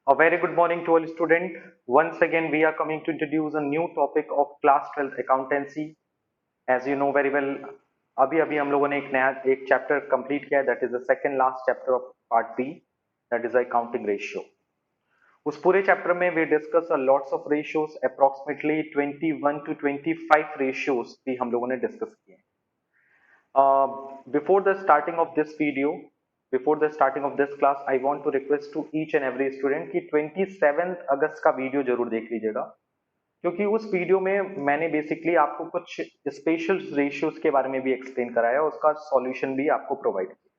A very good morning to all students. Once again, we are coming to introduce a new topic of class 12th accountancy. As you know very well, अभी हम लोगों ने एक chapter complete किया है, that is the second last chapter of part B, that is accounting ratio. उस पूरे chapter में we discuss a lots of ratios, approximately 21 to 25 ratios भी हम लोगों ने डिस्कस किए. Before the starting of this video, before the starting of this class, I want to request to each and every student कि 27 अगस्त का video जरूर देख लीजिएगा, क्योंकि उस वीडियो में मैंने बेसिकली आपको कुछ स्पेशल रेशियोज के बारे में भी एक्सप्लेन कराया, उसका सॉल्यूशन भी आपको प्रोवाइड किया.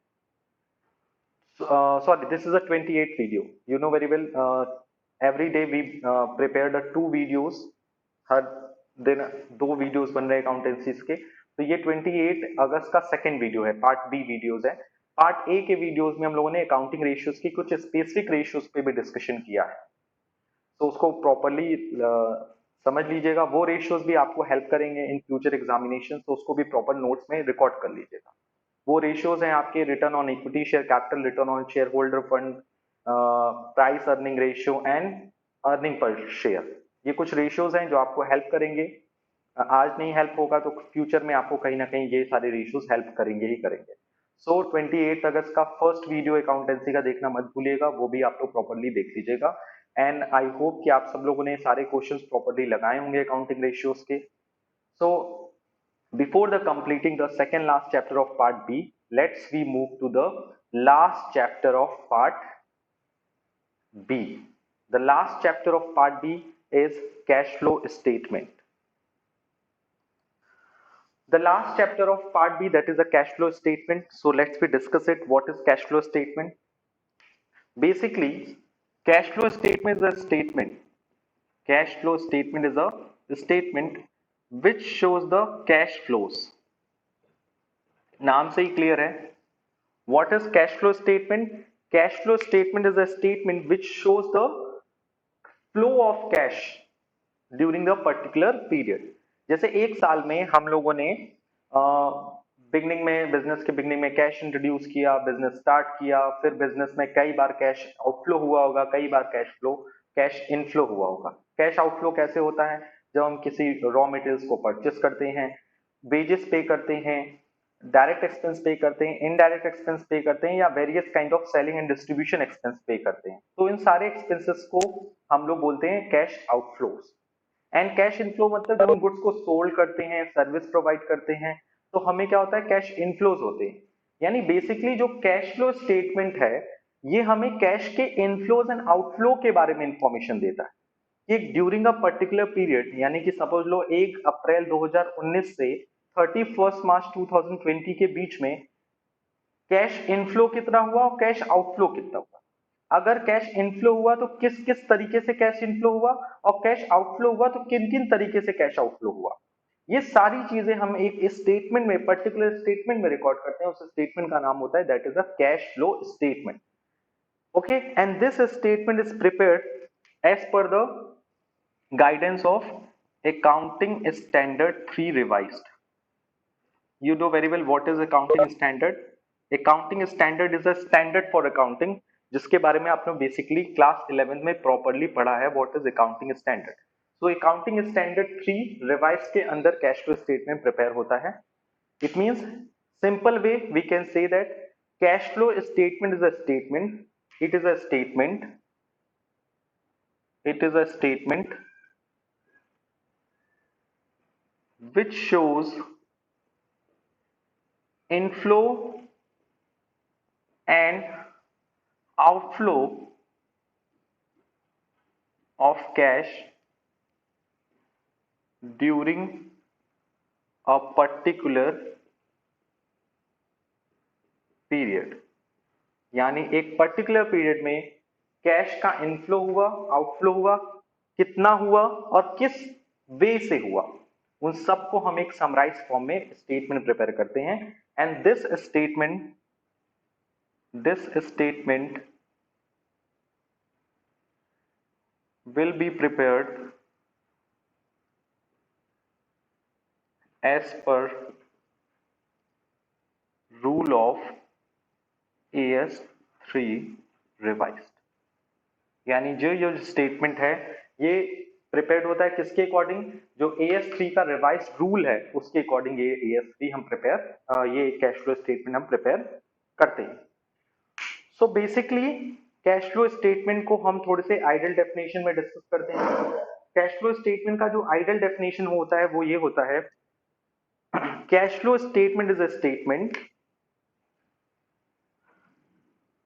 Sorry, this is a 28th video. You know very well, every day we prepared the 2 videos. हर दिन 2 वीडियोस बन रहे अकाउंटेंसीज के. तो ये 28 अगस्त का सेकंड वीडियो है, पार्ट बी वीडियोस है. पार्ट ए के वीडियोस में हम लोगों ने अकाउंटिंग रेशियोज की कुछ स्पेसिफिक रेशियोज पे भी डिस्कशन किया है, तो उसको प्रॉपरली समझ लीजिएगा. वो रेशियोज भी आपको हेल्प करेंगे इन फ्यूचर एग्जामिनेशन, तो उसको भी प्रॉपर नोट्स में रिकॉर्ड कर लीजिएगा. वो रेशियोज हैं आपके return on equity share capital, return on share holder fund, price earning ratio and earning per share. ये कुछ रेशियोज हैं जो आपको हेल्प करेंगे. आज नहीं हेल्प होगा तो फ्यूचर में आपको कहीं ना कहीं ये सारे रेशियोज हेल्प करेंगे ही करेंगे. सो 28 अगस्त का फर्स्ट वीडियो अकाउंटेंसी का देखना मत भूलिएगा, वो भी आप लोग प्रॉपरली देख लीजिएगा. एंड आई होप कि आप सब लोगों ने सारे क्वेश्चंस प्रॉपरली लगाए होंगे अकाउंटिंग रेशियोज के. सो before the completing the second last chapter of part B, let's we move to the last chapter of part B. The last chapter of part B is cash flow statement. The last chapter of part B, that is a cash flow statement. So let's we discuss it. What is cash flow statement? Basically, cash flow statement is a statement. Cash flow statement is a statement which shows the cash flows. नाम से ही clear है. What is cash flow statement? Cash flow statement is a statement which shows the flow of cash during the particular period. जैसे एक साल में हम लोगों ने बिगनिंग में, बिजनेस के बिगनिंग में कैश इंट्रोड्यूस किया, बिजनेस स्टार्ट किया, फिर बिजनेस में कई बार कैश आउटफ्लो हुआ होगा, कई बार कैश इनफ्लो हुआ होगा. कैश आउटफ्लो कैसे होता है? जब हम किसी रॉ मटेरियल्स को परचेस करते हैं, वेजेस पे करते हैं, डायरेक्ट एक्सपेंस पे करते हैं, इनडायरेक्ट एक्सपेंस पे करते हैं, या various kind of selling and distribution expense पे करते हैं. तो इन सारे एक्सपेंसेस को हम लोग बोलते हैं cash outflows. And cash inflow मतलब जब हम गुड्स को सोल्ड करते हैं, सर्विस प्रोवाइड करते हैं, तो हमें क्या होता है? कैश इनफ्लोज होते हैं. यानी बेसिकली जो कैश फ्लो स्टेटमेंट है, ये हमें कैश के इनफ्लोज एंड आउटफ्लो के बारे में इंफॉर्मेशन देता है कि ड्यूरिंग अ पर्टिकुलर पीरियड, यानी कि सपोज लो 1 अप्रैल 2019 से 31 मार्च 2020 के बीच में कैश इनफ्लो कितना हुआ और कैश आउटफ्लो कितना हुआ. अगर कैश इनफ्लो हुआ तो किस किस तरीके से कैश इनफ्लो हुआ, और कैश आउटफ्लो हुआ तो किन किन तरीके से कैश आउटफ्लो हुआ. ये सारी चीजें हम एक स्टेटमेंट में, पर्टिकुलर स्टेटमेंट में रिकॉर्ड करते हैं. उस स्टेटमेंट का नाम होता है that is a cash flow statement. Okay, and this statement is prepared as per the guidance of accounting standard 3 revised. You know very well what is accounting standard. Accounting standard is a standard for accounting, जिसके बारे में आपने basically class 11 में properly पढ़ा है. What is accounting standard? So accounting standard 3 revise के अंदर cash flow statement prepare होता है. It means, simple way we can say that cash flow statement is a statement. It is a statement. It is a statement which shows inflow and outflow of cash during a particular period. यानी एक particular period में cash का inflow हुआ, outflow हुआ, कितना हुआ और किस वे से हुआ, उन सबको हम एक समराइज फॉर्म में स्टेटमेंट प्रिपेयर करते हैं. And this statement will be prepared as per rule of AS 3 revised. यानी जो स्टेटमेंट है ये प्रिपेयर होता है किसके अकॉर्डिंग, जो AS3 का रिवाइज रूल है उसके अकॉर्डिंग ये AS3 हम प्रिपेयर, ये कैश फ्लो स्टेटमेंट हम प्रिपेयर करते हैं। So basically cash flow statement को हम थोड़े से आइडियल डेफिनेशन में डिस्कस करते हैं। कैश फ्लो स्टेटमेंट का जो आइडियल डेफिनेशन होता है वो ये होता है, cash flow statement is a statement,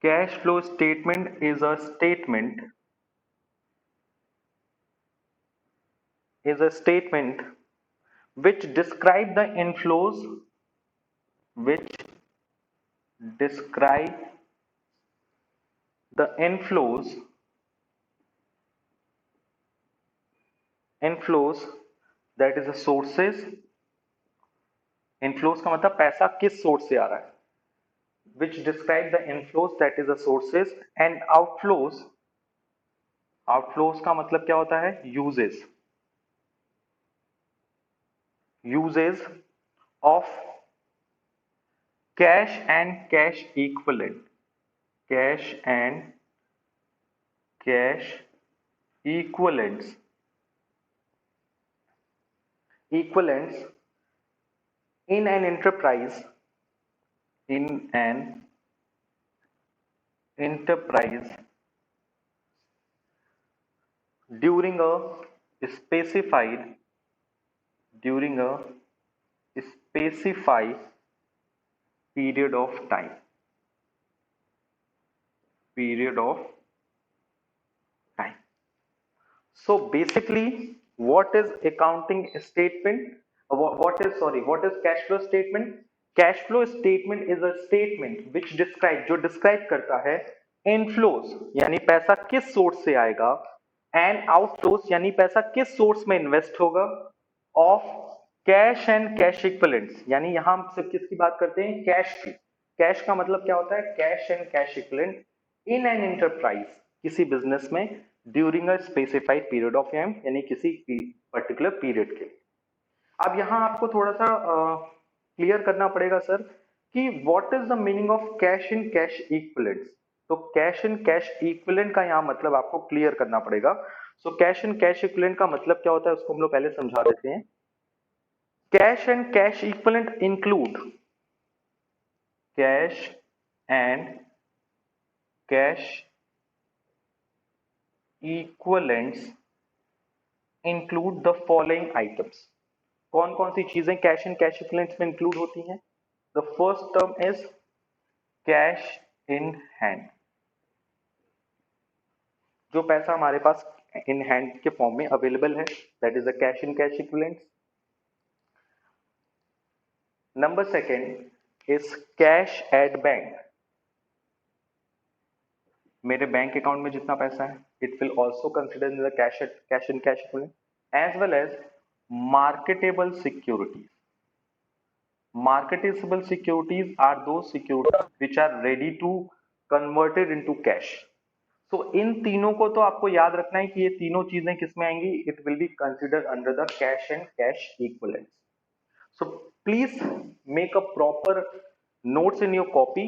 cash flow statement is a statement, which describe the inflows, which describe the inflows that is the sources, inflows का मतलब पैसा किस सोर्स से आ रहा है, which describe the inflows that is the sources, and outflows, outflows का मतलब क्या होता है, uses of cash and cash equivalent, cash and cash equivalents, in an enterprise, during a specified period of time, so basically what is accounting statement, what is cash flow statement, cash flow statement is a statement which describe करता है inflows यानी पैसा किस source से आएगा, and outflows यानी पैसा किस सोर्स में इन्वेस्ट होगा, of cash and cash equivalents यानी यहां हम सिर्फ किसकी बात करते हैं, कैश की। कैश का मतलब क्या होता है, cash and cash equivalent in an enterprise, किसी बिजनेस में during a specified period of time यानी किसी पर्टिकुलर पीरियड के। अब यहाँ आपको थोड़ा सा क्लियर करना पड़ेगा सर कि what is the meaning of cash in cash equivalents. तो कैश इन कैश इक्विवेलेंट का यहाँ मतलब आपको क्लियर करना पड़ेगा। So cash in cash equivalent का मतलब क्या होता है उसको हम लोग पहले समझा देते हैं। Cash and cash equivalent include, cash and cash equivalents include the following items. कौन कौन सी चीजें कैश एंड कैश इक्विवेलेंट्स में इंक्लूड होती हैं। The first term is cash in hand, जो पैसा हमारे पास इन हैंड के फॉर्म में अवेलेबल है, that is the cash in cash equivalents. Number second is cash at bank, मेरे बैंक अकाउंट में जितना पैसा है it will also consider in the cash in cash equivalent, as well as marketable securities. Marketable securities are those securities which are ready to converted into cash. So इन तीनों को तो आपको याद रखना है कि ये तीनों चीजें किसमें आएंगी, it will be considered under the cash and cash equivalents. So please make a proper notes in your copy.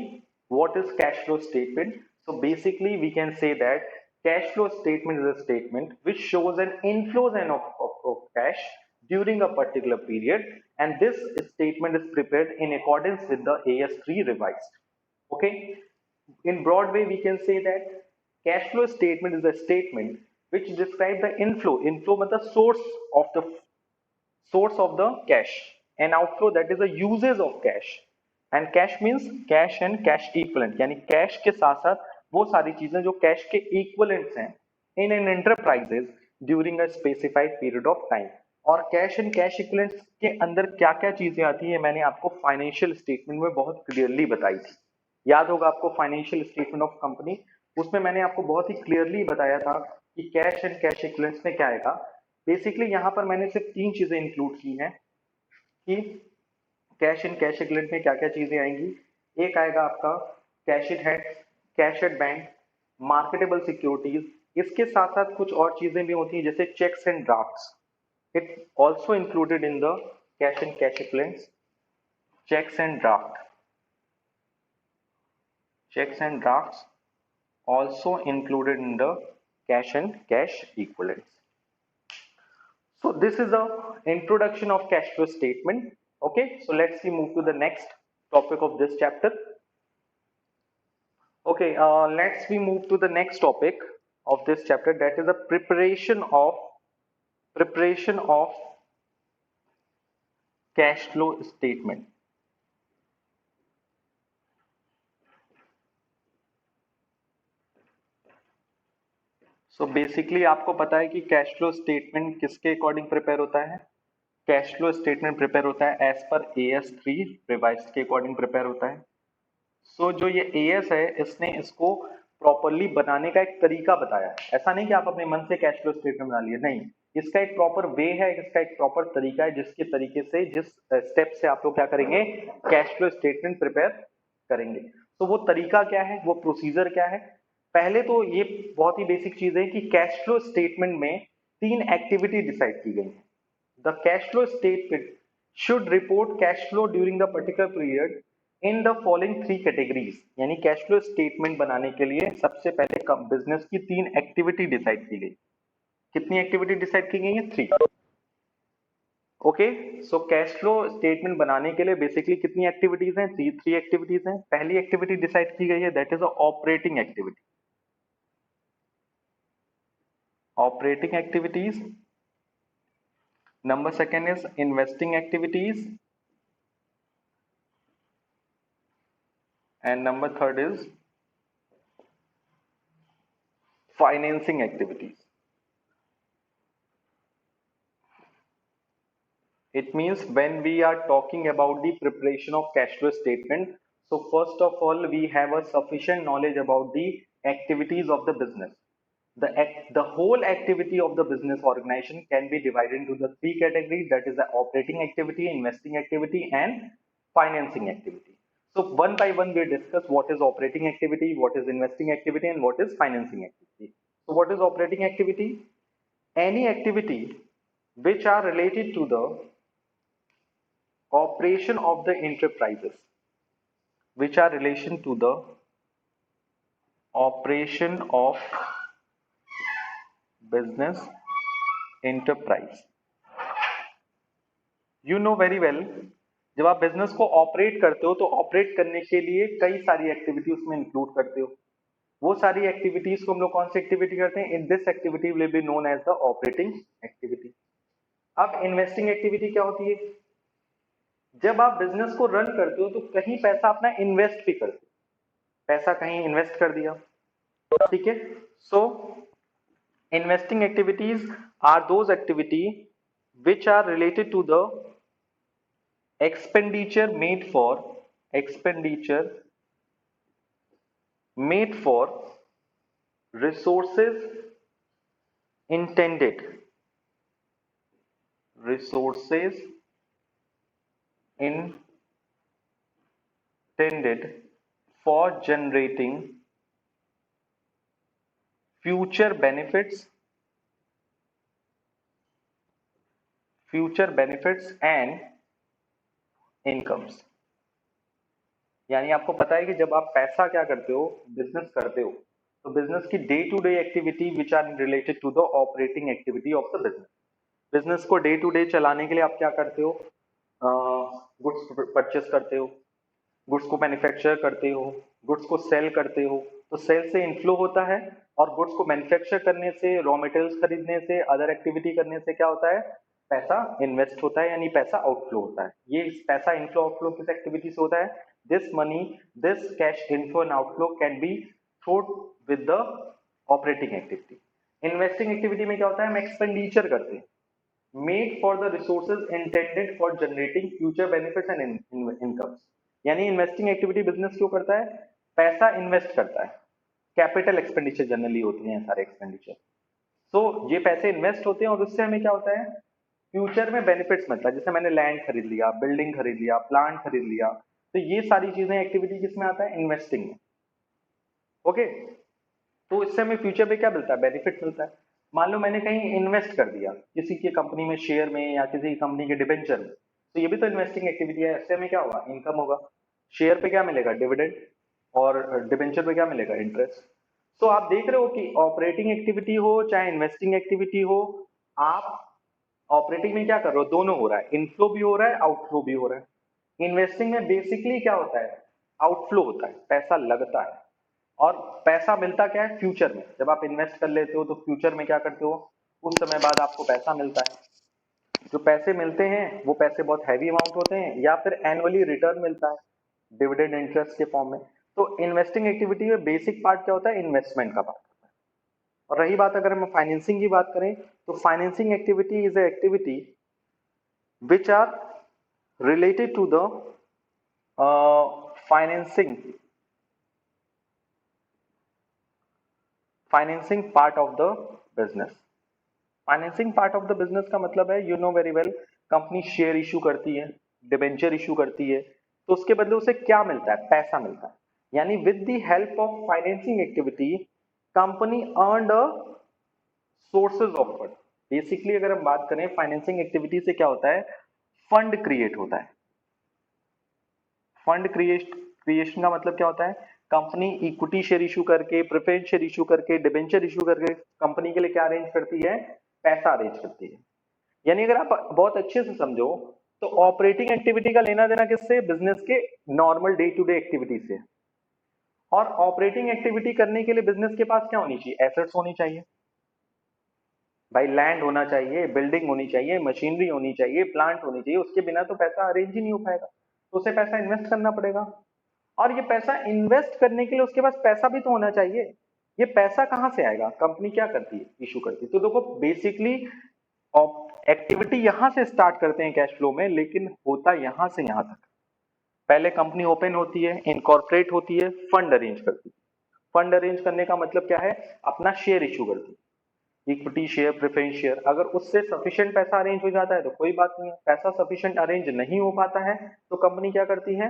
What is cash flow statement? So basically we can say that cash flow statement is a statement which shows an inflows and of cash during a particular period, and this statement is prepared in accordance with the AS3 revised. Okay, in broad way we can say that cash flow statement is a statement which describes the inflow means source of the cash, and outflow that is the uses of cash, and cash means cash and cash equivalent यानी cash के साथ साथ वो सारी चीजें जो cash के equivalents हैं in an enterprises during a specified period of time. और कैश एंड कैश इक्विवेलेंट्स के अंदर क्या क्या चीजें आती है मैंने आपको फाइनेंशियल स्टेटमेंट में बहुत क्लियरली बताई थी। याद होगा आपको फाइनेंशियल स्टेटमेंट ऑफ कंपनी, उसमें मैंने आपको बहुत ही क्लियरली बताया था कि कैश एंड कैश इक्विवेलेंट्स में क्या आएगा। बेसिकली यहाँ पर मैंने सिर्फ तीन चीजें इंक्लूड की हैं कि कैश इन कैश इक्विवेलेंट में क्या क्या चीजें आएंगी। एक आएगा आपका cash it hand, cash at bank, marketable securities, इसके साथ साथ कुछ और चीजें भी होती हैं जैसे cheques and drafts, it also included in the cash in cash equivalents. Cheques and draft, checks and drafts also included in the cash and cash equivalents. So this is the introduction of cash flow statement. Okay, so let's move to the next topic of this chapter. Okay, let's move to the next topic of this chapter, that is the preparation of cash flow statement. So basically आपको पता है कि cash flow statement किसके according prepare होता है? Cash flow statement prepare होता है as per AS3 revised के अकॉर्डिंग प्रिपेयर होता है. सो जो ये AS है, इसने इसको प्रॉपरली बनाने का एक तरीका बताया है. ऐसा नहीं कि आप अपने मन से कैश फ्लो स्टेटमेंट बना लिए, नहीं, इसका एक प्रॉपर वे है, इसका एक प्रॉपर तरीका है, जिसके तरीके से, जिस स्टेप से आप लोग क्या करेंगे, कैश फ्लो स्टेटमेंट प्रिपेयर करेंगे. तो वो तरीका क्या है, वो प्रोसीजर क्या है? पहले तो ये बहुत ही बेसिक चीज है कि कैश फ्लो स्टेटमेंट में 3 एक्टिविटी डिसाइड की गई है. The cash flow statement should report cash flow during the particular period in the following 3 categories. यानी कैश फ्लो स्टेटमेंट बनाने के लिए सबसे पहले बिजनेस की 3 एक्टिविटी डिसाइड की गई. कितनी एक्टिविटी डिसाइड की गई है? 3. Okay, so cash flow statement बनाने के लिए बेसिकली कितनी एक्टिविटीज हैं? 3 एक्टिविटीज हैं. पहली एक्टिविटी डिसाइड की गई है, that is operating activity. Operating activities. Number second is investing activities, and number third is financing activities. It means when we are talking about the preparation of cash flow statement, so first of all we have a sufficient knowledge about the activities of the business. The whole activity of the business organization can be divided into the 3 categories, that is the operating activity, investing activity, and financing activity. So one by one we discuss what is operating activity, what is investing activity, and what is financing activity. So what is operating activity? Any activity which are related to the operation of the enterprises, which are relation to the operation of business enterprise. You know very well, जब आप business को operate करते हो तो operate करने के लिए कई सारी एक्टिविटी उसमें इंक्लूड करते हो. वो सारी एक्टिविटीज को हम लोग कौन सी एक्टिविटी करते हैं? In this activity will be known as the operating activity. अब इन्वेस्टिंग एक्टिविटी क्या होती है? जब आप बिजनेस को रन करते हो तो कहीं पैसा अपना इन्वेस्ट भी करते हो, पैसा कहीं इन्वेस्ट कर दिया, ठीक है. सो investing activities are those activity which are related to the expenditure made for resources intended for generating future benefits and incomes. यानी आपको पता है कि जब आप पैसा क्या करते हो, बिजनेस करते हो, तो बिजनेस की day to day activity which are related to the operating activity of the business. Business को डे टू डे चलाने के लिए आप क्या करते हो? गुड्स परचेस करते हो, गुड्स को मैन्युफैक्चर करते हो, गुड्स को सेल करते हो. तो सेल से इनफ्लो होता है, और गुड्स को मैन्युफैक्चर करने से, रॉ मटेरियल्स खरीदने से, अदर एक्टिविटी करने से क्या होता है? पैसा इन्वेस्ट होता है, यानी पैसा आउटफ्लो होता है. ये पैसा इनफ्लो आउटफ्लो किस एक्टिविटी से होता है? This cash inflow and outflow can be through with the operating activity. Investing activity में क्या होता है? हम एक्सपेंडिचर करते हैं, made for the resources intended for generating future benefits and incomes. यानी इन्वेस्टिंग एक्टिविटी बिजनेस क्यों करता है? पैसा इन्वेस्ट करता है. कैपिटल एक्सपेंडिचर जनरली होते हैं सारे एक्सपेंडिचर. तो ये पैसे इन्वेस्ट होते हैं और उससे हमें क्या होता है? फ्यूचर में बेनिफिट्स मिलता है. जैसे मैंने लैंड खरीद लिया, बिल्डिंग खरीद लिया, प्लांट खरीद लिया, तो ये सारी चीजें एक्टिविटी किसमें आता है? इन्वेस्टिंग में. ओके, तो इससे हमें फ्यूचर में क्या मिलता है? बेनिफिट मिलता है. मान लो मैंने कहीं इन्वेस्ट कर दिया किसी की कंपनी में, शेयर में, या किसी कंपनी के डिबेंचर में, तो ये भी तो इन्वेस्टिंग एक्टिविटी है. इससे हमें क्या होगा? इनकम होगा. शेयर पे क्या मिलेगा? डिविडेंड. और डिबेंचर पे क्या मिलेगा? इंटरेस्ट. तो आप देख रहे हो कि ऑपरेटिंग एक्टिविटी हो चाहे इन्वेस्टिंग एक्टिविटी हो, आप ऑपरेटिंग में क्या कर रहे हो, दोनों हो रहा है, इनफ्लो भी हो रहा है, आउटफ्लो भी हो रहा है। इन्वेस्टिंग में बेसिकली क्या होता है, आउटफ्लो होता है, पैसा लगता है, और पैसा मिलता क्या है, फ्यूचर में। जब आप इन्वेस्ट कर लेते हो तो फ्यूचर में क्या करते हो, कुछ समय बाद आपको पैसा मिलता है। जो पैसे मिलते हैं वो पैसे बहुत हैवी अमाउंट होते हैं, या फिर एनुअली रिटर्न मिलता है डिविडेंड इंटरेस्ट के फॉर्म में। तो इन्वेस्टिंग एक्टिविटी में बेसिक पार्ट क्या होता है, इन्वेस्टमेंट का पार्ट होता है। और रही बात अगर हम फाइनेंसिंग की बात करें, तो financing activity is a activity which are related to the financing financing part of the business. Financing part of the business का मतलब है, you know very well, company share issue करती है, डिबेंचर इशू करती है, तो उसके बदले उसे क्या मिलता है, पैसा मिलता है। यानी with the help of financing activity company earn a sources of fund. Basically अगर हम बात करें फाइनेंसिंग एक्टिविटी से क्या होता है, फंड क्रिएट होता है। फंड क्रिएशन का मतलब क्या होता है, कंपनी इक्विटी शेयर इशू करके, प्रेफरेंस शेयर इशू करके, डिबेंचर इशू करके कंपनी के लिए क्या अरेंज करती है, पैसा अरेंज करती है। यानी अगर आप बहुत अच्छे से समझो तो ऑपरेटिंग एक्टिविटी का लेना देना किससे, बिजनेस के normal day to day activity से। और ऑपरेटिंग एक्टिविटी करने के लिए बिजनेस के पास क्या होनी चाहिए, एसेट्स होनी चाहिए भाई, लैंड होना चाहिए, बिल्डिंग होनी चाहिए, मशीनरी होनी चाहिए, प्लांट होनी चाहिए। उसके बिना तो पैसा अरेंज ही नहीं हो पाएगा, तो उसे पैसा इन्वेस्ट करना पड़ेगा। और ये पैसा इन्वेस्ट करने के लिए उसके पास पैसा भी तो होना चाहिए। ये पैसा कहां से आएगा, कंपनी क्या करती है, इशू करती है। तो देखो बेसिकली एक्टिविटी यहां से स्टार्ट करते हैं कैश फ्लो में, लेकिन होता यहां से यहां तक। पहले कंपनी ओपन होती है, इनकॉर्पोरेट होती है, फंड अरेंज करती है। फंड अरेंज करने का मतलब क्या है, अपना शेयर इशू करती है, इक्विटी शेयर, प्रेफरेंस शेयर। अगर उससे सफिशिएंट पैसा अरेंज हो जाता है तो कोई बात नहीं है, पैसा सफिशिएंट अरेंज नहीं हो पाता है तो कंपनी क्या करती है,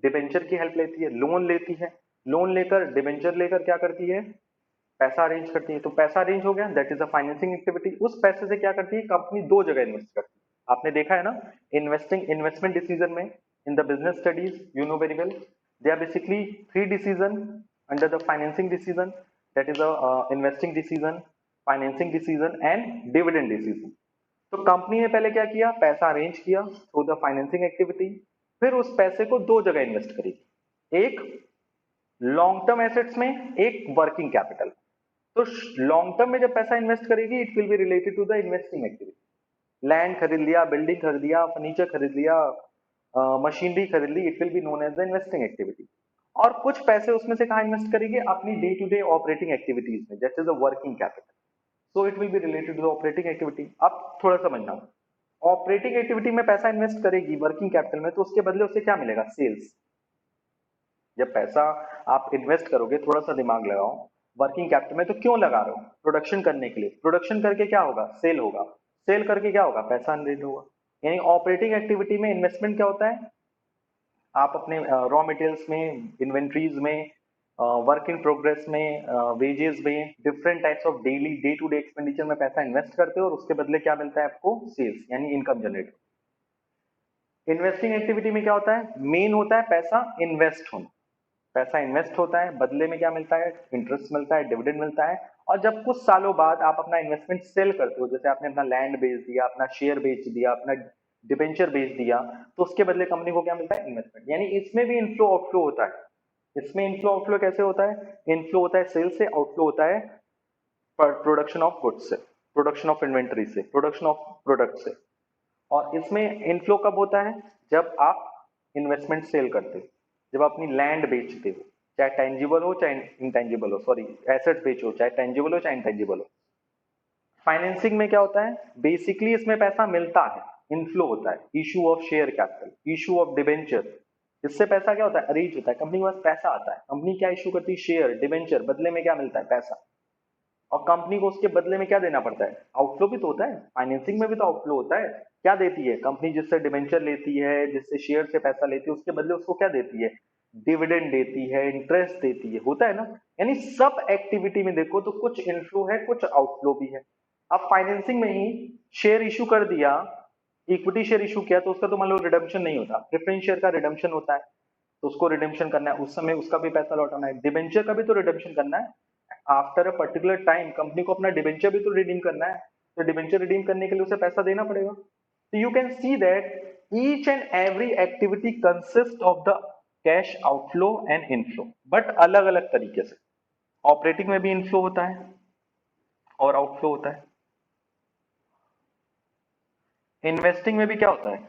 डिबेंचर की हेल्प लेती है, लोन लेती है। लोन लेकर, डिबेंचर लेकर क्या करती है, पैसा अरेंज करती है। तो पैसा अरेंज हो गया, that is a financing activity. उस पैसे से क्या करती है कंपनी, दो जगह इन्वेस्ट करती है। आपने देखा है ना, इन्वेस्टमेंट डिसीजन में, in the business studies, you know very well, they are basically three decision under the financing decision, that is a investing decision, financing decision and dividend decision. तो कंपनी ने पहले क्या किया, पैसा अरेंज किया through the financing activity, फिर उस पैसे को दो जगह इन्वेस्ट करेगी, एक लॉन्ग टर्म एसेट्स में, एक वर्किंग कैपिटल। तो लॉन्ग टर्म में जब पैसा इन्वेस्ट करेगी, it will be related to the investing activity. Land खरीद लिया, बिल्डिंग खरीद लिया, फर्नीचर खरीद लिया, मशीनरी खरीद ली, it will be known as the investing activity. और कुछ पैसे उसमें से कहाँ इन्वेस्ट करेगी, अपनी day to day operating activities में, जैसे the working capital. So it will be related to the operating activity. अब थोड़ा समझना, ऑपरेटिंग एक्टिविटी में पैसा इन्वेस्ट करेगी वर्किंग कैपिटल में, तो उसके बदले उसे क्या मिलेगा, सेल्स। जब पैसा आप इन्वेस्ट करोगे, थोड़ा सा दिमाग लगाओ, वर्किंग कैपिटल में तो क्यों लगा रहे हो, प्रोडक्शन करने के लिए। प्रोडक्शन करके क्या होगा, सेल होगा, सेल करके क्या होगा, पैसा जनरेट होगा। यानी ऑपरेटिंग एक्टिविटी में इन्वेस्टमेंट क्या होता है, आप अपने रॉ मटेरियल्स में, इन्वेंट्रीज में, वर्क इन प्रोग्रेस में, वेजेस में, different types of daily day to day expenditure में पैसा इन्वेस्ट करते हो, और उसके बदले क्या मिलता है आपको, सेल्स, यानी इनकम जनरेट। इन्वेस्टिंग एक्टिविटी में क्या होता है, मेन होता है पैसा इन्वेस्ट होना। पैसा इन्वेस्ट होता है, बदले में क्या मिलता है, इंटरेस्ट मिलता है, डिविडेंड मिलता है। और जब कुछ सालों बाद आप अपना इन्वेस्टमेंट सेल करते हो, जैसे आपने अपना लैंड बेच दिया, अपना शेयर बेच दिया, अपना डिबेंचर बेच दिया, तो उसके बदले कंपनी को क्या मिलता है, इन्वेस्टमेंट। यानी इसमें भी इनफ्लो आउटफ्लो होता है। इसमें इनफ्लो आउटफ्लो कैसे होता है, इनफ्लो होता है सेल से, आउटफ्लो होता है प्रोडक्शन ऑफ गुड्स से, प्रोडक्शन ऑफ इन्वेंटरी से, प्रोडक्शन ऑफ प्रोडक्ट से। और इसमें इनफ्लो कब होता है, जब आप इन्वेस्टमेंट सेल करते हो, जब अपनी लैंड बेचते हो, चाहे टेंजिबल हो चाहे इंटेंजिबल हो, सॉरी एसेट्स बेचो, चाहे टेंजिबल हो चाहे इंटेंजिबल हो। फाइनेंसिंग में क्या होता है, बेसिकली इसमें पैसा मिलता है, इनफ्लो होता है, issue of share capital, issue of debenture. इससे पैसा क्या होता है, अरेंज होता है, कंपनी के पास पैसा आता है, कंपनी क्या इशू करती है, शेयर, डिबेंचर, बदले में क्या मिलता है, पैसा। और कंपनी को उसके बदले में क्या देना पड़ता है, आउटफ्लो भी तो होता है, फाइनेंसिंग में भी तो आउटफ्लो होता है। क्या देती है कंपनी, जिससे डिबेंचर लेती है, जिससे शेयर से पैसा लेती है, उसके बदले उसको क्या देती है, डिविडेंड देती है, इंटरेस्ट देती है, होता है ना। यानी सब एक्टिविटी में देखो तो कुछ इनफ्लो है, कुछ आउटफ्लो भी है। अब फाइनेंसिंग में ही शेयर इशू कर दिया, इक्विटी शेयर इशू किया, तो उसका तो मान लो रिडम्पशन नहीं होता, प्रेफरेंस शेयर का रिडम्पशन होता है, तो उसको रिडम्पशन करना है, उस समय उसका भी पैसा लौटाना है। डिबेंचर का भी तो रिडम्पशन करना है, after a particular time company को अपना डिबेंचर भी तो रिडीम करना है, तो डिबेंचर रिडीम करने के लिए उसे पैसा देना पड़ेगा। तो you can see that each and every activity consist of the cash outflow and inflow, but अलग अलग तरीके से। ऑपरेटिंग में भी इनफ्लो होता है और आउटफ्लो होता है। इन्वेस्टिंग में भी क्या होता है,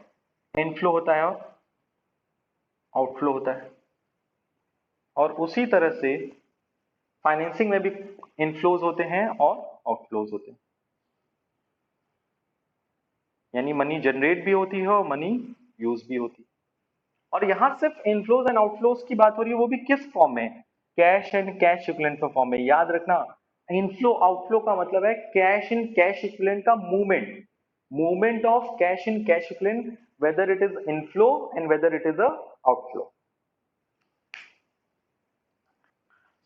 इनफ्लो होता है और आउटफ्लो होता है। और उसी तरह से फाइनेंसिंग में भी इनफ्लोज होते हैं और आउटफ्लोज होते हैं, यानी मनी जनरेट भी होती है और मनी यूज भी होती है। और यहां सिर्फ इनफ्लोज एंड आउटफ्लोज की बात हो रही है, वो भी किस फॉर्म में, cash and cash equivalent form में। याद रखना, इनफ्लो आउटफ्लो का मतलब है कैश इन कैश इक्विवेलेंट का movement, movement of cash in cash equivalent, whether it is inflow and whether it is a outflow.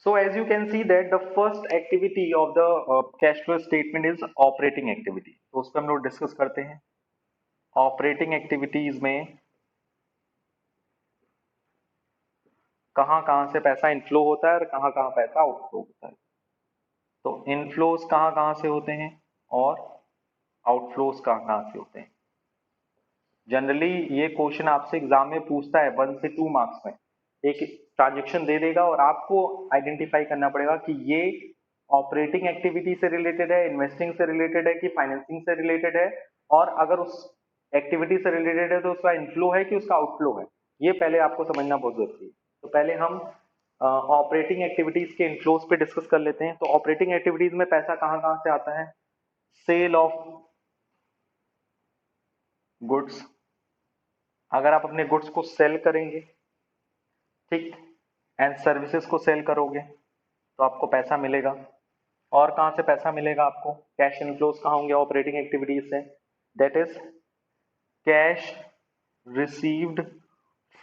So as you can see that the first activity of the cash flow statement is operating activity. तो उस पर हम लोग discuss करते हैं। Operating activities में कहां कहां से पैसा इनफ्लो होता है और कहां कहां पैसा आउटफ्लो होता है। तो इनफ्लोज कहां कहां से होते हैं और आउटफ्लोज कहां कहां से होते हैं। जनरली ये क्वेश्चन आपसे एग्जाम में पूछता है 1 से 2 मार्क्स में। एक ट्रांजेक्शन दे देगा और आपको आइडेंटिफाई करना पड़ेगा कि ये ऑपरेटिंग एक्टिविटी से रिलेटेड है, इन्वेस्टिंग से रिलेटेड है कि फाइनेंसिंग से रिलेटेड है, और अगर उस एक्टिविटी से रिलेटेड है तो उसका इनफ्लो है कि उसका आउटफ्लो है। ये पहले आपको समझना बहुत जरूरी है। तो पहले हम ऑपरेटिंग एक्टिविटीज के इनफ्लोज पे डिस्कस कर लेते हैं। तो ऑपरेटिंग एक्टिविटीज में पैसा कहां कहां से आता है, सेल ऑफ गुड्स, अगर आप अपने गुड्स को सेल करेंगे, ठीक, एंड सर्विसेज को सेल करोगे तो आपको पैसा मिलेगा। और कहां से पैसा मिलेगा आपको, कैश इनफ्लोज कहां होंगे ऑपरेटिंग एक्टिविटीज से, that is cash received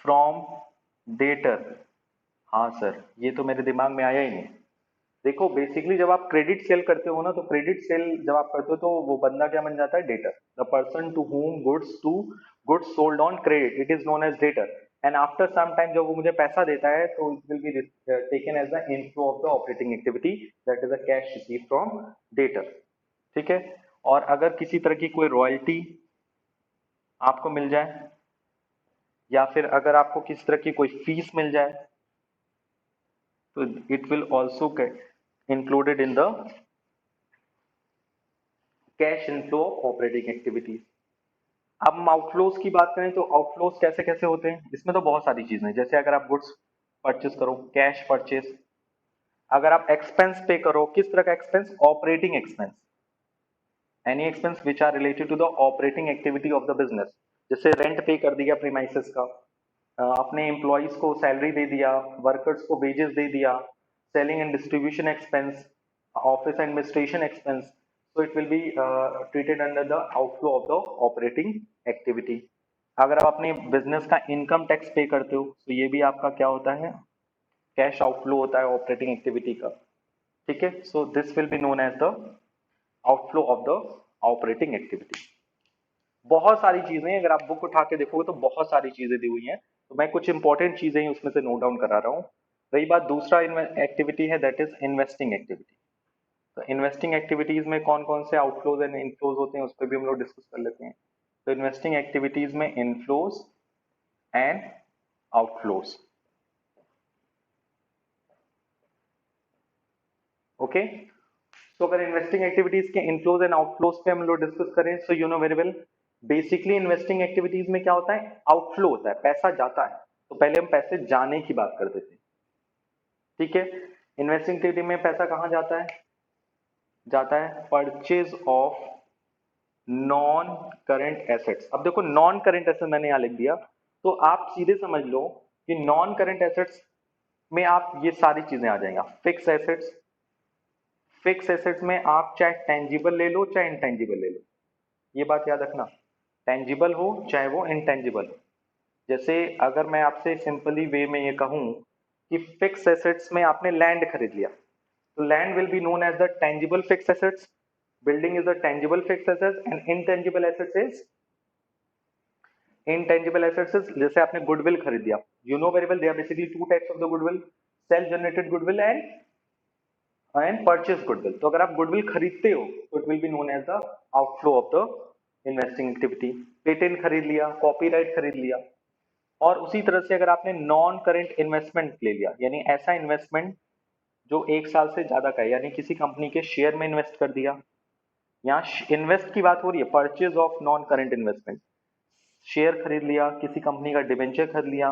from debtor. हाँ सर, ये तो मेरे दिमाग में आया ही नहीं। देखो बेसिकली जब आप क्रेडिट सेल करते हो ना, तो क्रेडिट सेल जब आप करते हो तो वो बंदा क्या बन जाता है, debtor. The person to whom goods sold on credit, it is known as debtor. And after some time जब वो मुझे पैसा देता है तो it will be taken as the inflow of the operating activity, that is the cash receive from debtor. ठीक है। और अगर किसी तरह की कोई रॉयल्टी आपको मिल जाए, या फिर अगर आपको किसी तरह की कोई फीस मिल जाए, तो it will also included in the cash inflow of operating activities. अब हम आउटफ्लोज की बात करें तो आउटफ्लोज कैसे कैसे होते हैं, इसमें तो बहुत सारी चीजें हैं। जैसे अगर आप गुड्स परचेस करो, कैश परचेस। अगर आप एक्सपेंस पे करो, किस तरह का expense, operating expense, any expense which are related to the operating activity of the business. जैसे रेंट पे कर दिया प्रीमाइसेस का, अपने एम्प्लॉयज को सैलरी दे दिया, वर्कर्स को वेजेस दे दिया, selling and distribution expense, office administration expense, so it will be treated under the outflow of the operating activity. अगर आप अपने बिजनेस का इनकम टैक्स पे करते हो तो ये भी आपका क्या होता है, कैश आउटफ्लो होता है ऑपरेटिंग एक्टिविटी का। ठीक है, so this will be known as the outflow of the operating activity. बहुत सारी चीजें, अगर आप बुक उठा के देखोगे तो बहुत सारी चीजें दी हुई हैं, तो मैं कुछ इंपॉर्टेंट चीजें ही उसमें से नोट डाउन करा रहा हूँ। रही बात दूसरा एक्टिविटी है, दैट इज इन्वेस्टिंग एक्टिविटी। तो इन्वेस्टिंग एक्टिविटीज में कौन कौन से आउटफ्लोज एंड इनफ्लोज होते हैं उस पर भी हम लोग डिस्कस कर लेते हैं। तो इन्वेस्टिंग एक्टिविटीज में इनफ्लोज एंड आउटफ्लोज। ओके, तो अगर इन्वेस्टिंग एक्टिविटीज के इनफ्लोज एंड आउटफ्लोज पे हम लोग डिस्कस करें, so you know very well, basically investing activities में क्या होता है, आउटफ्लो होता है, पैसा जाता है। तो पहले हम पैसे जाने की बात करते थे। ठीक है, इन्वेस्टिंग एक्टिविटी में पैसा कहां जाता है, जाता है purchase of non current assets. अब देखो नॉन करेंट एसेट मैंने यहां लिख दिया, तो आप सीधे समझ लो कि नॉन करेंट एसेट्स में आप ये सारी चीजें आ जाएंगे। फिक्स एसेट्स, फिक्स एसेट्स में आप चाहे टेंजिबल ले लो चाहे इनटेंजिबल ले लो, ये बात याद रखना, टेंजिबल हो चाहे वो इनटेंजिबल हो। जैसे अगर मैं आपसे सिंपली वे में ये कहूं कि फिक्स एसेट्स में आपने लैंड खरीद लिया, तो land will be known as the tangible fix assets, building is a tangible fixed assets and intangible assets is, intangible assets is जैसे आपने गुडविल खरीद दिया, you know very well there are basically two types of the goodwill, self generated goodwill and and purchase goodwill, तो अगर आप goodwill खरीदते हो तो it will be known as the outflow of the investing activity. Patent खरीद लिया, copyright खरीद लिया। और उसी तरह से अगर आपने नॉन करेंट इन्वेस्टमेंट ले लिया, यानी ऐसा इन्वेस्टमेंट जो 1 साल से ज्यादा का है, यानी किसी कंपनी के शेयर में इन्वेस्ट कर दिया। यहाँ इन्वेस्ट की बात हो रही है, purchase of non current investment. Share खरीद लिया, किसी कंपनी का डिबेंचर खरीद लिया,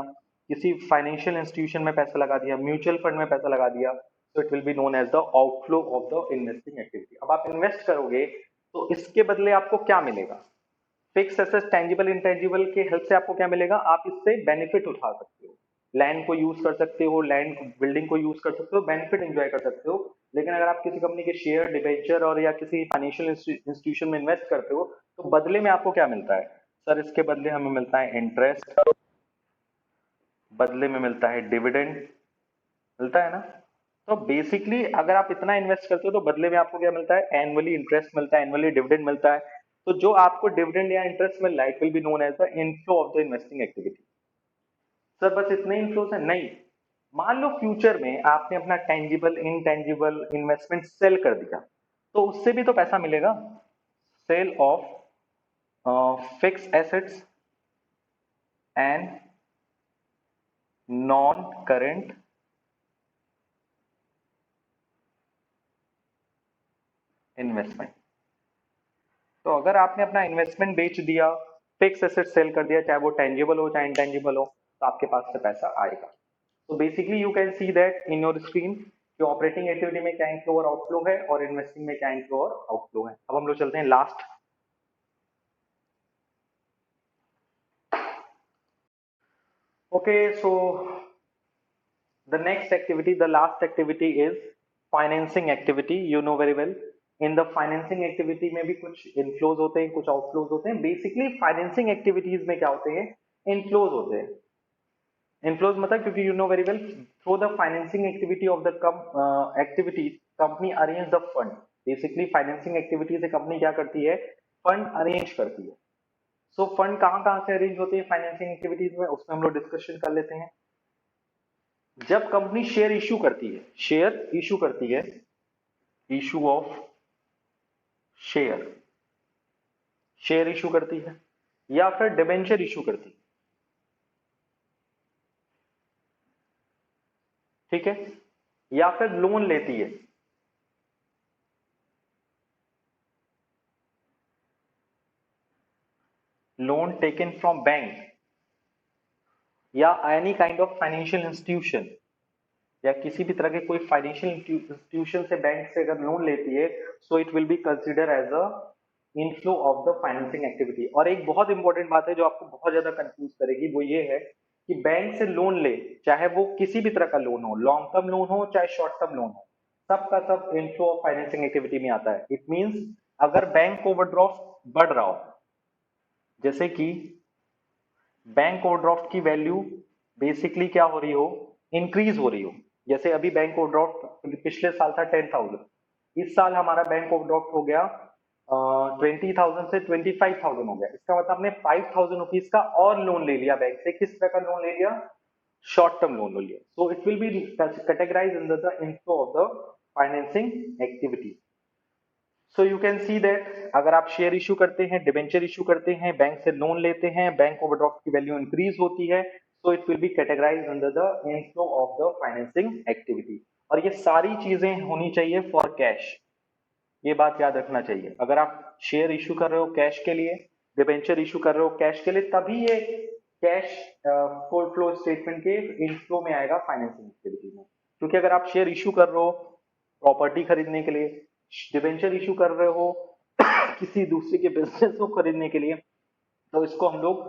किसी फाइनेंशियल इंस्टीट्यूशन में पैसा लगा दिया, म्यूचुअल फंड में पैसा लगा दिया, तो it will be known as the outflow of the investing activity. अब आप इन्वेस्ट करोगे तो इसके बदले आपको क्या मिलेगा? फिक्स एसेट, टेंजिबल इंटेंजिबल के हेल्प से आपको क्या मिलेगा? आप इससे बेनिफिट उठा सकते हो, लैंड को यूज कर सकते हो, लैंड बिल्डिंग को यूज कर सकते हो, बेनिफिट एंजॉय कर सकते हो। लेकिन अगर आप किसी कंपनी के शेयर, डिबेंचर और या किसी फाइनेंशियल इंस्टीट्यूशन में इन्वेस्ट करते हो तो बदले में आपको क्या मिलता है? सर इसके बदले हमें मिलता है इंटरेस्ट, बदले में मिलता है डिविडेंड, मिलता है ना। तो बेसिकली अगर आप इतना इन्वेस्ट करते हो तो बदले में आपको क्या मिलता है? एनुअली इंटरेस्ट मिलता है, एनुअली डिविडेंड मिलता है। तो जो आपको डिविडेंड या इंटरेस्ट मिल रहा है, it will be known as the inflow of the investing activity. Sir बस इतने इनफ्लोस है? नहीं। मान लो फ्यूचर में आपने अपना टेंजिबल इनटेंजिबल इन्वेस्टमेंट सेल कर दिया, तो उससे भी तो पैसा मिलेगा। Sale of fix assets and non current investment. तो अगर आपने अपना इन्वेस्टमेंट बेच दिया, फिक्स एसेट सेल कर दिया, चाहे वो टेंजिबल हो चाहे इंटेंजिबल हो, तो आपके पास से पैसा आएगा। तो basically you can see that in your screen कि ऑपरेटिंग एक्टिविटी में क्या इनफ्लो और आउटफ्लो है और इन्वेस्टिंग में क्या इनफ्लो और आउटफ्लो है। अब हम लोग चलते हैं last. Okay, so the next activity, the last activity is financing activity. You know very well. In the financing activity में भी कुछ inflows होते हैं, कुछ outflows होते हैं। Basically financing activities में क्या होते हैं? Inflows होते हैं। Inflows मतलब, क्योंकि you know very well, through the financing activity of the activities, company arrange the fund. Basically financing activity से company क्या करती है? Fund arrange करती है। So fund कहाँ कहाँ से arrange होते हैं financing activities में, उसमें हम लोग discussion कर लेते हैं। जब कंपनी शेयर इशू करती है, शेयर इशू करती है, issue of share, share issue करती है, या फिर डिबेंचर इशू करती है, ठीक है, या फिर लोन लेती है, लोन टेकन फ्रॉम बैंक या any kind of financial institution, या किसी भी तरह के कोई फाइनेंशियल इंस्टीट्यूशन से, बैंक से अगर लोन लेती है, so it will be consider as a inflow of the financing activity. और एक बहुत इंपॉर्टेंट बात है जो आपको बहुत ज्यादा कंफ्यूज करेगी, वो ये है कि बैंक से लोन ले, चाहे वो किसी भी तरह का लोन हो, लॉन्ग टर्म लोन हो चाहे शॉर्ट टर्म लोन हो, सबका सब इनफ्लो ऑफ फाइनेंसिंग एक्टिविटी में आता है। इट मींस अगर बैंक ओवरड्राफ्ट बढ़ रहा हो, जैसे कि बैंक ओवरड्राफ्ट की वैल्यू बेसिकली क्या हो रही हो? इंक्रीज हो रही हो। जैसे अभी बैंक ओवरड्राफ्ट पिछले साल था 10,000, इस साल हमारा बैंक ओवरड्राफ्ट हो गया 20,000 से 25,000 हो गया। इसका मतलब हमने 5,000 रुपीज का और लोन ले लिया बैंक से। किस तरह का लोन ले लिया? शॉर्ट टर्म लोन ले लिया। So it will be categorise under the inflow of the financing activity. So you can see that अगर आप शेयर इशू करते हैं, डिबेंचर इशू करते हैं, बैंक से लोन लेते हैं, बैंक ओवरड्राफ्ट की वैल्यू इंक्रीज होती है, so it will be categorise under the inflow of the financing activity. और ये सारी चीजें होनी चाहिए फॉर कैश, ये बात याद रखना चाहिए। अगर आप शेयर इशू कर रहे हो कैश के लिए, डिबेंचर इशू कर रहे हो कैश के लिए, तभी ये कैश फ्लो स्टेटमेंट के इनफ्लो में आएगा फाइनेंसिंग एक्टिविटी में। क्योंकि अगर आप शेयर इशू कर रहे हो प्रॉपर्टी खरीदने के लिए, डिबेंचर इशू कर रहे हो किसी दूसरे के बिजनेस को खरीदने के लिए, तो इसको हम लोग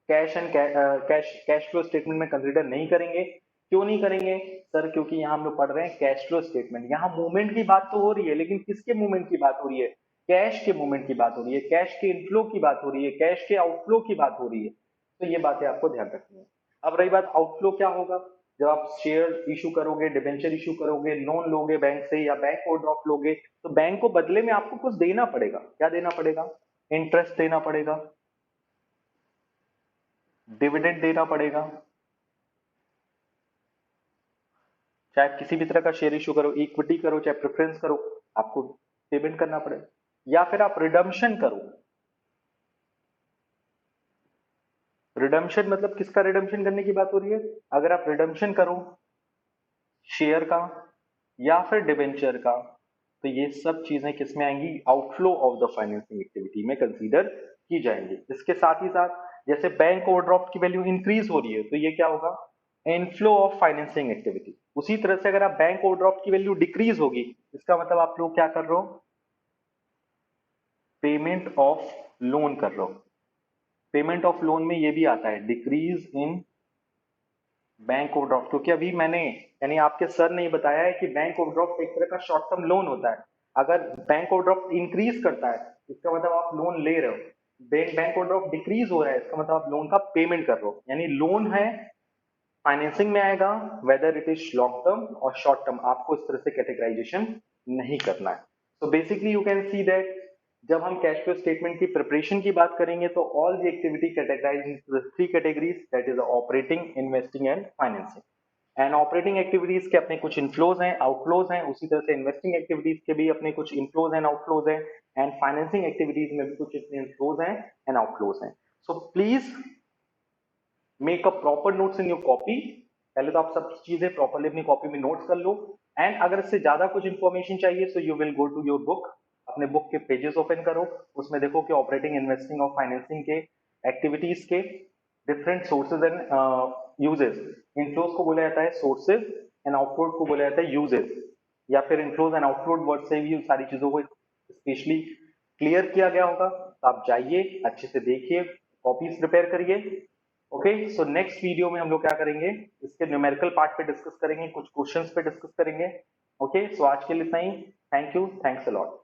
cash and cash flow statement में कंसीडर नहीं करेंगे। क्यों नहीं करेंगे सर? क्योंकि यहाँ हम लोग पढ़ रहे हैं कैश फ्लो स्टेटमेंट। यहाँ मूवमेंट की बात तो हो रही है, लेकिन किसके मूवमेंट की बात हो रही है? कैश के मूवमेंट की बात हो रही है, कैश के इनफ्लो की बात हो रही है, कैश के आउटफ्लो की बात हो रही है। तो ये बातें आपको ध्यान रखनी है। अब रही बात आउटफ्लो, क्या होगा? जब आप शेयर इशू करोगे, डिबेंचर इशू करोगे, लोन लोगे बैंक से या बैंक ओवरड्राफ्ट लोगे, तो बैंक को बदले में आपको कुछ देना पड़ेगा। क्या देना पड़ेगा? इंटरेस्ट देना पड़ेगा, डिविडेंड देना पड़ेगा, चाहे आप किसी भी तरह का शेयर इशू करो, इक्विटी करो, चाहे प्रेफरेंस करो, आपको पेमेंट करना पड़ेगा। या फिर आप रिडम्पशन करो। रिडम्पशन मतलब किसका रिडम्पशन करने की बात हो रही है? अगर आप रिडम्पशन करो शेयर का या फिर डिबेंचर का, तो ये सब चीजें किसमें आएंगी? Outflow of the financing activity में कंसीडर की जाएंगी। इसके साथ ही साथ जैसे बैंक ओवरड्राफ्ट की वैल्यू इंक्रीज हो रही है, तो ये क्या होगा? Inflow of financing activity. उसी तरह से अगर आप बैंक ओवरड्राफ्ट की वैल्यू डिक्रीज होगी, इसका मतलब आप लोग क्या कर रहे हो? पेमेंट ऑफ लोन कर रहे हो। पेमेंट ऑफ लोन में ये भी आता है डिक्रीज इन बैंक ओवरड्राफ्ट, क्योंकि अभी मैंने यानी आपके सर ने बताया है कि बैंक ओवरड्राफ्ट एक तरह का शॉर्ट टर्म लोन होता है। अगर बैंक ओवरड्राफ्ट इंक्रीज करता है, इसका मतलब आप लोन ले रहे हो। बैंक ओवरड्राफ्ट डिक्रीज हो रहा है, इसका मतलब आप लोन का पेमेंट कर रहे हो। यानी लोन है, फाइनेंसिंग में आएगा, whether it is long term और शॉर्ट टर्म, आपको इस तरह से कैटेगराइजेशन नहीं करना है। तो basically you can see that जब हम कैश फ्लो स्टेटमेंट की प्रिपरेशन की बात करेंगे, तो all the activity categorise into the three categories, that is operating, investing and financing. And operating activities के अपने कुछ इनफ्लोज हैं, आउटफ्लोज हैं, उसी तरह से इन्वेस्टिंग एक्टिविटीज के भी अपने कुछ इनफ्लोज एंड आउटफ्लोज हैं, एंड फाइनेंसिंग एक्टिविटीज में भी कुछ इनफ्लोज हैं एंड आउटफ्लोज हैं। So please make a proper notes in your copy. पहले तो आप सब चीजें प्रॉपरली अपनी कॉपी में नोट्स कर लो, एंड अगर इससे ज्यादा कुछ इंफॉर्मेशन चाहिए, so you will go to your book. अपने बुक के पेजेस ओपन करो, उसमें देखो कि ऑपरेटिंग, इन्वेस्टिंग और फाइनेंसिंग के एक्टिविटीज के different sources and uses. Inflows को बोला जाता है सोर्सेज एंड आउटफ्लोज को बोला जाता है यूजेस, या फिर इनफ्लोज एंड आउटफ्लोज वर्ड से भी सारी चीजों को स्पेशली क्लियर किया गया होगा। तो आप जाइए, अच्छे से देखिए, कॉपीज प्रिपेयर करिए। ओके, सो नेक्स्ट वीडियो में हम लोग क्या करेंगे, इसके न्यूमेरिकल पार्ट पे डिस्कस करेंगे, कुछ क्वेश्चंस पे डिस्कस करेंगे। ओके, सो आज के लिए इतना ही। Thank you, thanks a lot.